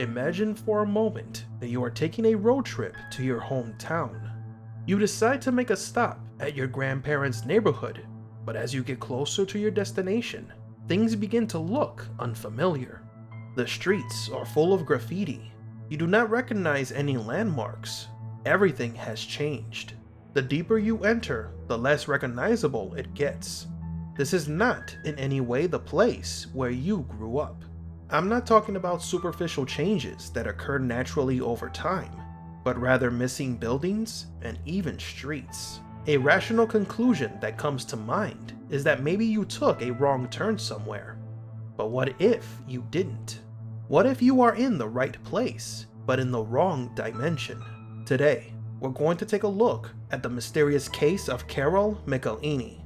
Imagine for a moment that you are taking a road trip to your hometown. You decide to make a stop at your grandparents' neighborhood, but as you get closer to your destination, things begin to look unfamiliar. The streets are full of graffiti. You do not recognize any landmarks. Everything has changed. The deeper you enter, the less recognizable it gets. This is not in any way the place where you grew up. I'm not talking about superficial changes that occur naturally over time, but rather missing buildings and even streets. A rational conclusion that comes to mind is that maybe you took a wrong turn somewhere. But what if you didn't? What if you are in the right place, but in the wrong dimension? Today, we're going to take a look at the mysterious case of Carol Michelini.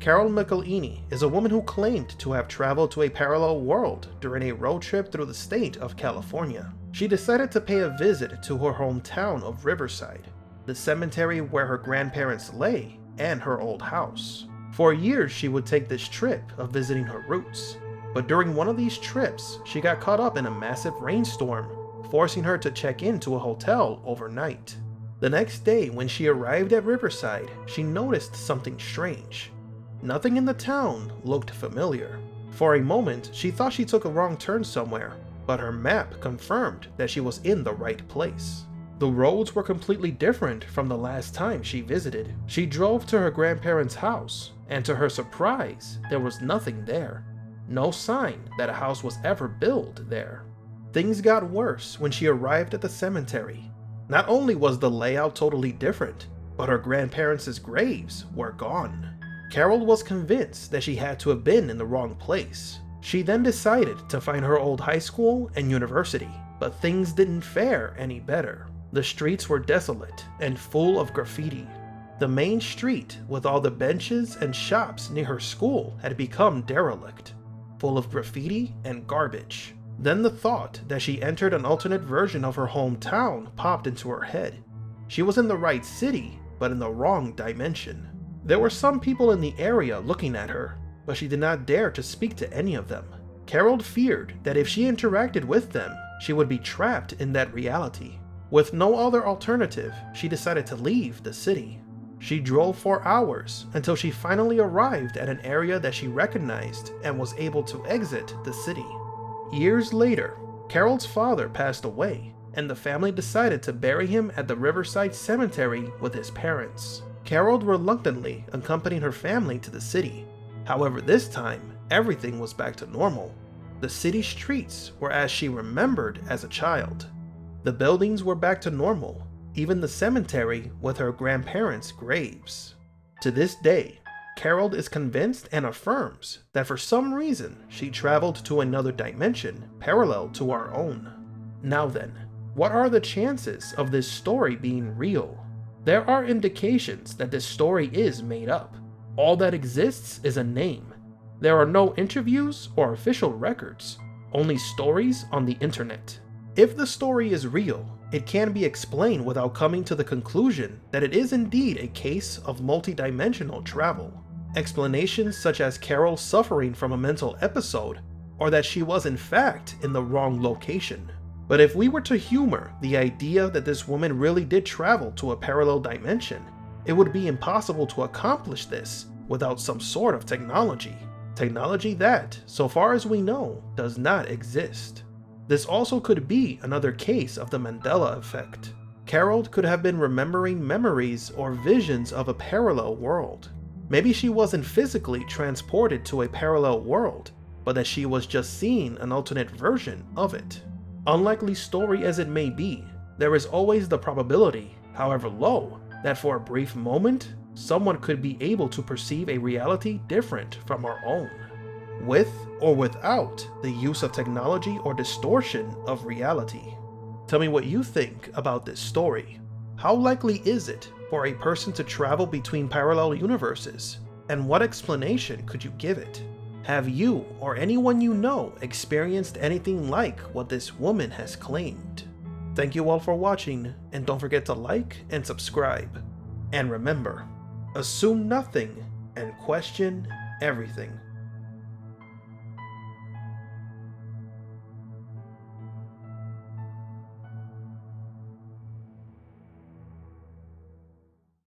Carol Michelini is a woman who claimed to have traveled to a parallel world during a road trip through the state of California. She decided to pay a visit to her hometown of Riverside, the cemetery where her grandparents lay, and her old house. For years, she would take this trip of visiting her roots, but during one of these trips, she got caught up in a massive rainstorm, forcing her to check into a hotel overnight. The next day, when she arrived at Riverside, she noticed something strange. Nothing in the town looked familiar. For a moment, she thought she took a wrong turn somewhere, but her map confirmed that she was in the right place. The roads were completely different from the last time she visited. She drove to her grandparents' house, and to her surprise, there was nothing there. No sign that a house was ever built there. Things got worse when she arrived at the cemetery. Not only was the layout totally different, but her grandparents' graves were gone. Carol was convinced that she had to have been in the wrong place. She then decided to find her old high school and university, but things didn't fare any better. The streets were desolate and full of graffiti. The main street, with all the benches and shops near her school, had become derelict, full of graffiti and garbage. Then the thought that she entered an alternate version of her hometown popped into her head. She was in the right city, but in the wrong dimension. There were some people in the area looking at her, but she did not dare to speak to any of them. Carol feared that if she interacted with them, she would be trapped in that reality. With no other alternative, she decided to leave the city. She drove for hours until she finally arrived at an area that she recognized and was able to exit the city. Years later, Carol's father passed away, and the family decided to bury him at the Riverside Cemetery with his parents. Carol reluctantly accompanied her family to the city. However, this time, everything was back to normal. The city streets were as she remembered as a child. The buildings were back to normal, even the cemetery with her grandparents' graves. To this day, Carol is convinced and affirms that for some reason she traveled to another dimension parallel to our own. Now then, what are the chances of this story being real? There are indications that this story is made up. All that exists is a name. There are no interviews or official records, only stories on the internet. If the story is real, it can be explained without coming to the conclusion that it is indeed a case of multidimensional travel. Explanations such as Carol suffering from a mental episode, or that she was in fact in the wrong location. But if we were to humor the idea that this woman really did travel to a parallel dimension, it would be impossible to accomplish this without some sort of technology. Technology that, so far as we know, does not exist. This also could be another case of the Mandela effect. Carol could have been remembering memories or visions of a parallel world. Maybe she wasn't physically transported to a parallel world, but that she was just seeing an alternate version of it. Unlikely story as it may be, there is always the probability, however low, that for a brief moment, someone could be able to perceive a reality different from our own, with or without the use of technology or distortion of reality. Tell me what you think about this story. How likely is it for a person to travel between parallel universes, and what explanation could you give it? Have you or anyone you know experienced anything like what this woman has claimed? Thank you all for watching, and don't forget to like and subscribe. And remember, assume nothing and question everything.